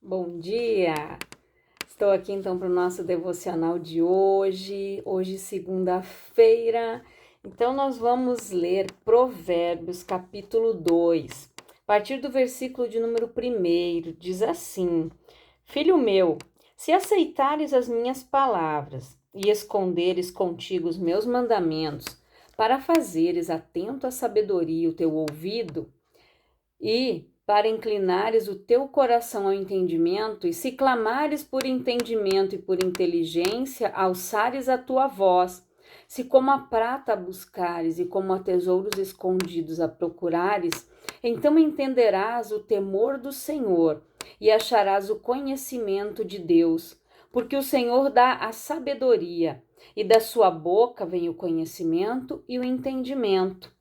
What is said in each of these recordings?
Bom dia! Estou aqui então para o nosso devocional de hoje, segunda-feira. Então nós vamos ler Provérbios capítulo 2, a partir do versículo de número 1, diz assim: Filho meu, se aceitares as minhas palavras e esconderes contigo os meus mandamentos, para fazeres atento à sabedoria o teu ouvido, e para inclinares o teu coração ao entendimento, e se clamares por entendimento e por inteligência, alçares a tua voz, se como a prata a buscares e como a tesouros escondidos a procurares, então entenderás o temor do Senhor e acharás o conhecimento de Deus, porque o Senhor dá a sabedoria, e da sua boca vem o conhecimento e o entendimento.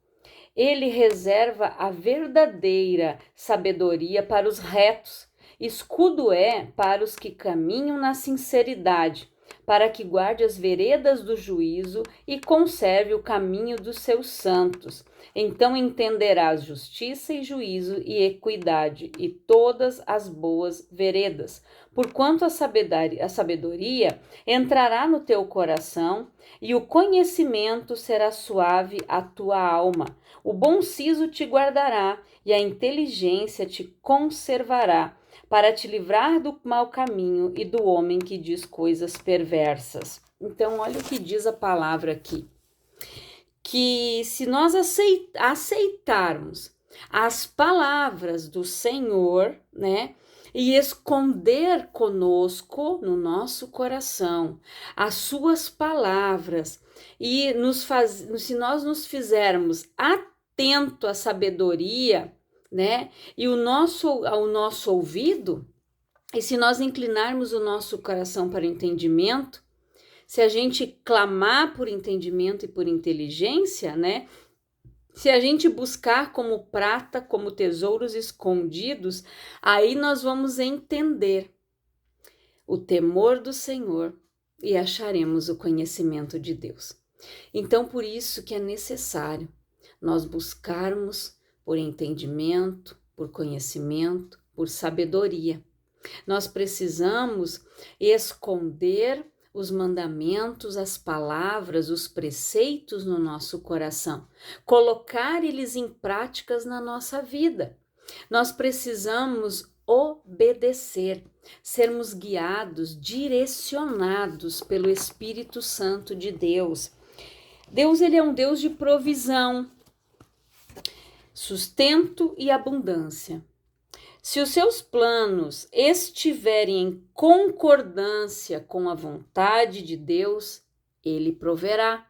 Ele reserva a verdadeira sabedoria para os retos, escudo é para os que caminham na sinceridade, para que guarde as veredas do juízo e conserve o caminho dos seus santos. Então entenderás justiça e juízo e equidade e todas as boas veredas. Porquanto a sabedoria entrará no teu coração e o conhecimento será suave à tua alma. O bom siso te guardará e a inteligência te conservará, para te livrar do mau caminho e do homem que diz coisas perversas. Então, olha o que diz a palavra aqui. Que se nós aceitarmos as palavras do Senhor, né, e esconder conosco no nosso coração as suas palavras, e se nós nos fizermos atento à sabedoria, né, e ao nosso ouvido, e se nós inclinarmos o nosso coração para o entendimento, se a gente clamar por entendimento e por inteligência, né, se a gente buscar como prata, como tesouros escondidos, aí nós vamos entender o temor do Senhor e acharemos o conhecimento de Deus. Então, por isso que é necessário nós buscarmos por entendimento, por conhecimento, por sabedoria. Nós precisamos esconder os mandamentos, as palavras, os preceitos no nosso coração, colocar eles em práticas na nossa vida. Nós precisamos obedecer, sermos guiados, direcionados pelo Espírito Santo de Deus. Deus, ele é um Deus de provisão, sustento e abundância. Se os seus planos estiverem em concordância com a vontade de Deus, ele proverá.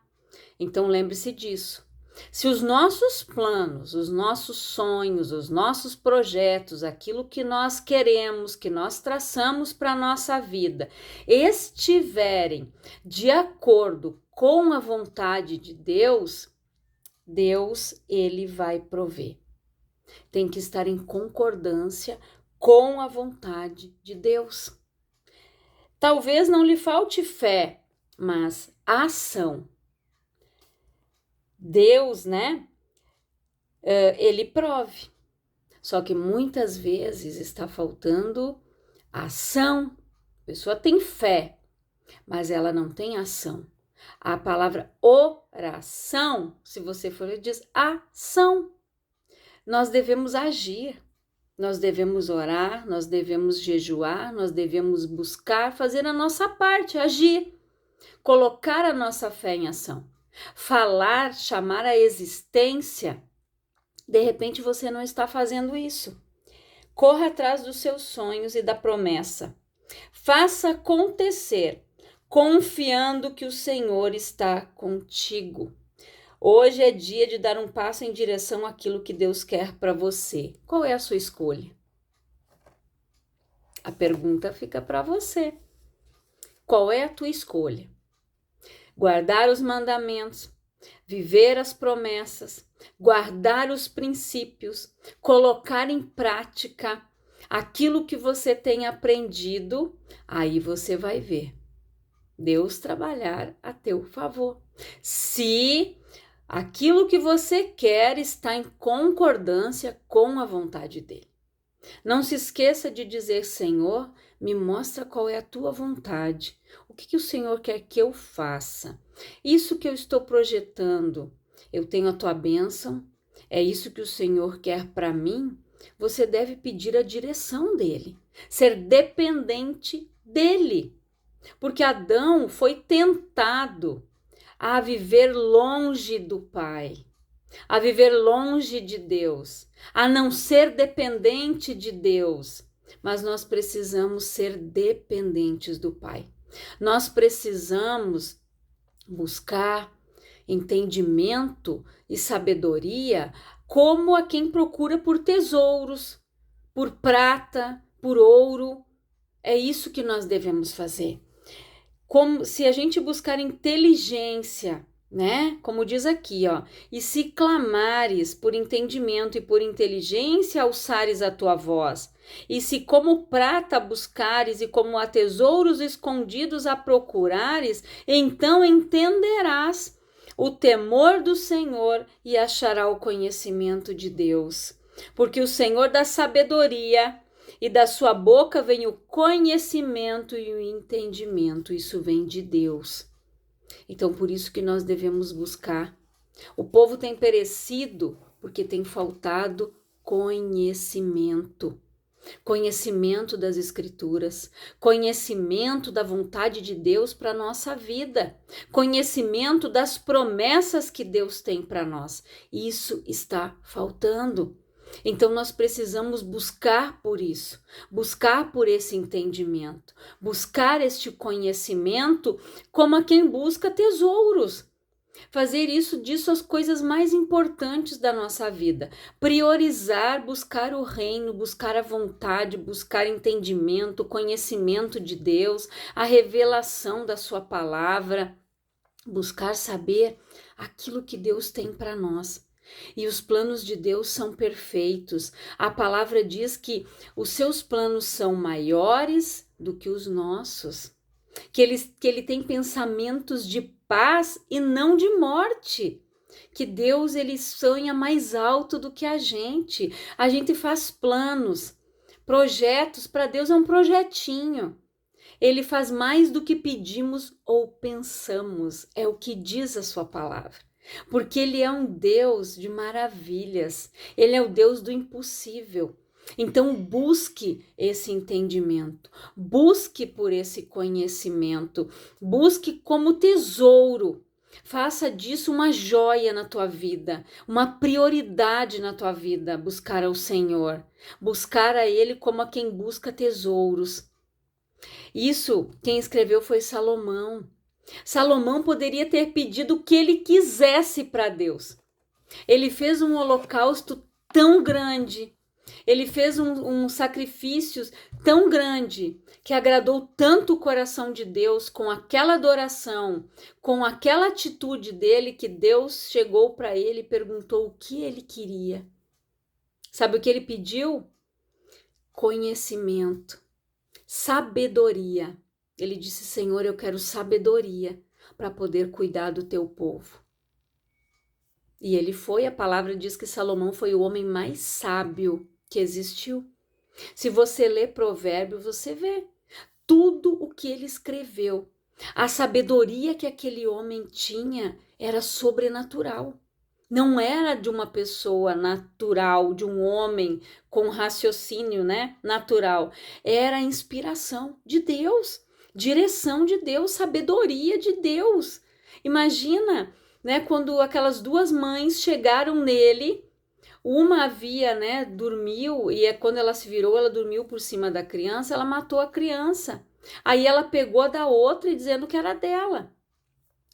Então lembre-se disso. Se os nossos planos, os nossos sonhos, os nossos projetos, aquilo que nós queremos, que nós traçamos para a nossa vida, estiverem de acordo com a vontade de Deus, ele vai prover. Tem que estar em concordância com a vontade de Deus. Talvez não lhe falte fé, mas ação. Deus, né? Ele prove. Só que muitas vezes está faltando ação. A pessoa tem fé, mas ela não tem ação. A palavra oração, se você for, diz ação. Nós devemos agir, nós devemos orar, nós devemos jejuar, nós devemos buscar, fazer a nossa parte, agir, colocar a nossa fé em ação, falar, chamar a existência. De repente você não está fazendo isso. Corra atrás dos seus sonhos e da promessa. Faça acontecer, confiando que o Senhor está contigo. Hoje é dia de dar um passo em direção àquilo que Deus quer para você. Qual é a sua escolha? A pergunta fica para você. Qual é a tua escolha? Guardar os mandamentos, viver as promessas, guardar os princípios, colocar em prática aquilo que você tem aprendido, aí você vai ver Deus trabalhar a teu favor. Se aquilo que você quer está em concordância com a vontade dele. Não se esqueça de dizer: Senhor, me mostra qual é a tua vontade. O que o Senhor quer que eu faça? Isso que eu estou projetando, eu tenho a tua bênção, é isso que o Senhor quer para mim? Você deve pedir a direção dele, ser dependente dele. Porque Adão foi tentado a viver longe do Pai, a viver longe de Deus, a não ser dependente de Deus. Mas nós precisamos ser dependentes do Pai. Nós precisamos buscar entendimento e sabedoria como a quem procura por tesouros, por prata, por ouro. É isso que nós devemos fazer. Como se a gente buscar inteligência, né? Como diz aqui, ó, e se clamares por entendimento e por inteligência alçares a tua voz, e se como prata buscares e como a tesouros escondidos a procurares, então entenderás o temor do Senhor e achará o conhecimento de Deus. Porque o Senhor dá sabedoria, e da sua boca vem o conhecimento e o entendimento. Isso vem de Deus. Então, por isso que nós devemos buscar. O povo tem perecido porque tem faltado conhecimento. Conhecimento das Escrituras, conhecimento da vontade de Deus para a nossa vida, conhecimento das promessas que Deus tem para nós. Isso está faltando. Então nós precisamos buscar por isso, buscar por esse entendimento, buscar este conhecimento como a quem busca tesouros. Fazer disso as coisas mais importantes da nossa vida. Priorizar, buscar o reino, buscar a vontade, buscar entendimento, conhecimento de Deus, a revelação da sua palavra, buscar saber aquilo que Deus tem para nós. E os planos de Deus são perfeitos. A palavra diz que os seus planos são maiores do que os nossos. Que ele tem pensamentos de paz e não de morte. Que Deus ele sonha mais alto do que a gente. A gente faz planos, projetos. Para Deus é um projetinho. Ele faz mais do que pedimos ou pensamos. É o que diz a sua palavra. Porque ele é um Deus de maravilhas, ele é o Deus do impossível. Então busque esse entendimento, busque por esse conhecimento, busque como tesouro, faça disso uma joia na tua vida, uma prioridade na tua vida, buscar ao Senhor, buscar a Ele como a quem busca tesouros. Isso quem escreveu foi Salomão. Salomão poderia ter pedido o que ele quisesse para Deus. Ele fez um holocausto tão grande, ele fez um sacrifício tão grande, que agradou tanto o coração de Deus com aquela adoração, com aquela atitude dele, que Deus chegou para ele e perguntou o que ele queria. Sabe o que ele pediu? Conhecimento, sabedoria. Ele disse: Senhor, eu quero sabedoria para poder cuidar do teu povo. E ele foi, a palavra diz que Salomão foi o homem mais sábio que existiu. Se você lê Provérbio, você vê tudo o que ele escreveu. A sabedoria que aquele homem tinha era sobrenatural. Não era de uma pessoa natural, de um homem com raciocínio, né, natural. Era a inspiração de Deus. Direção de Deus, sabedoria de Deus. Imagina, né, quando aquelas duas mães chegaram nele, uma havia, né, dormiu, e quando ela se virou, ela dormiu por cima da criança, ela matou a criança. Aí ela pegou a da outra, dizendo que era dela.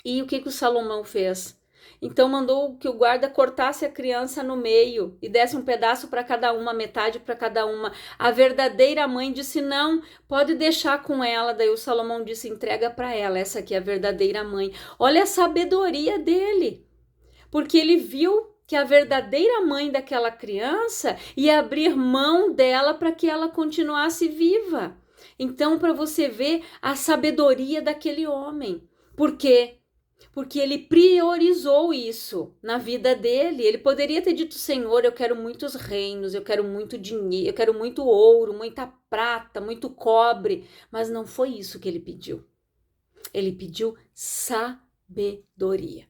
E o que o Salomão fez? Então mandou que o guarda cortasse a criança no meio e desse um pedaço para cada uma, metade para cada uma. A verdadeira mãe disse: não, pode deixar com ela. Daí o Salomão disse: entrega para ela, essa aqui é a verdadeira mãe. Olha a sabedoria dele, porque ele viu que a verdadeira mãe daquela criança ia abrir mão dela para que ela continuasse viva. Então, para você ver a sabedoria daquele homem. Por quê? porque ele priorizou isso na vida dele. Ele poderia ter dito: Senhor, eu quero muitos reinos, eu quero muito dinheiro, eu quero muito ouro, muita prata, muito cobre, mas não foi isso que ele pediu. Ele pediu sabedoria.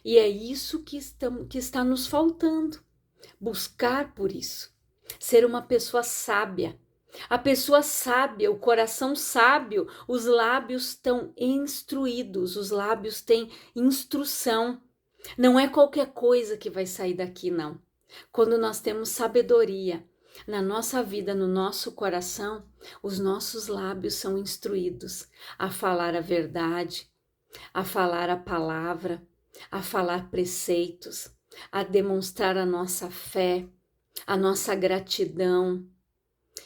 E é isso que está nos faltando, buscar por isso, ser uma pessoa sábia. A pessoa sábia, o coração sábio, os lábios estão instruídos, os lábios têm instrução. Não é qualquer coisa que vai sair daqui, não. Quando nós temos sabedoria na nossa vida, no nosso coração, os nossos lábios são instruídos a falar a verdade, a falar a palavra, a falar preceitos, a demonstrar a nossa fé, a nossa gratidão.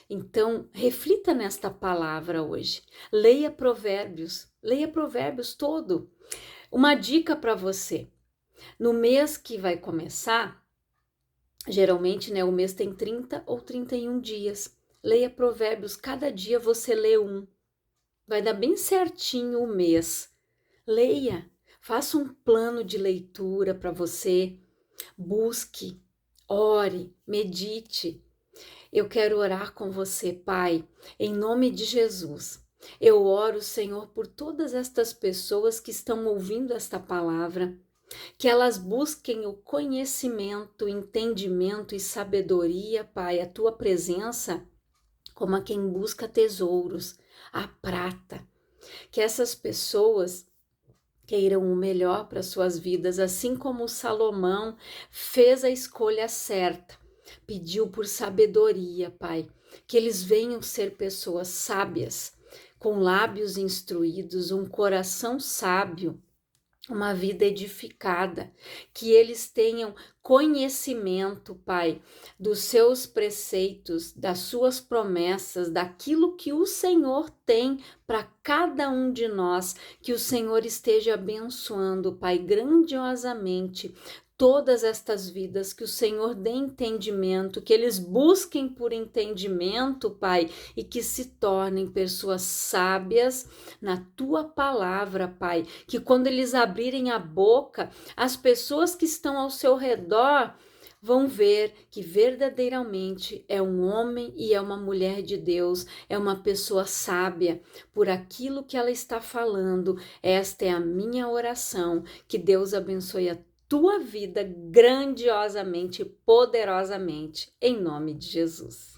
Então, reflita nesta palavra hoje. Leia Provérbios todo. Uma dica para você. No mês que vai começar, geralmente, o mês tem 30 ou 31 dias. Leia Provérbios, cada dia você lê um. Vai dar bem certinho o mês. Leia, faça um plano de leitura para você. Busque, ore, medite. Eu quero orar com você, Pai, em nome de Jesus. Eu oro, Senhor, por todas estas pessoas que estão ouvindo esta palavra, que elas busquem o conhecimento, entendimento e sabedoria, Pai, a tua presença, como a quem busca tesouros, a prata. Que essas pessoas queiram o melhor para suas vidas, assim como Salomão fez a escolha certa. Pediu por sabedoria, Pai, que eles venham ser pessoas sábias, com lábios instruídos, um coração sábio, uma vida edificada, que eles tenham conhecimento, Pai, dos seus preceitos, das suas promessas, daquilo que o Senhor tem para cada um de nós, que o Senhor esteja abençoando, Pai, grandiosamente todas estas vidas, que o Senhor dê entendimento, que eles busquem por entendimento, Pai, e que se tornem pessoas sábias na tua palavra, Pai, que quando eles abrirem a boca, as pessoas que estão ao seu redor vão ver que verdadeiramente é um homem e é uma mulher de Deus, é uma pessoa sábia por aquilo que ela está falando. Esta é a minha oração, que Deus abençoe a tua vida grandiosamente, poderosamente, em nome de Jesus.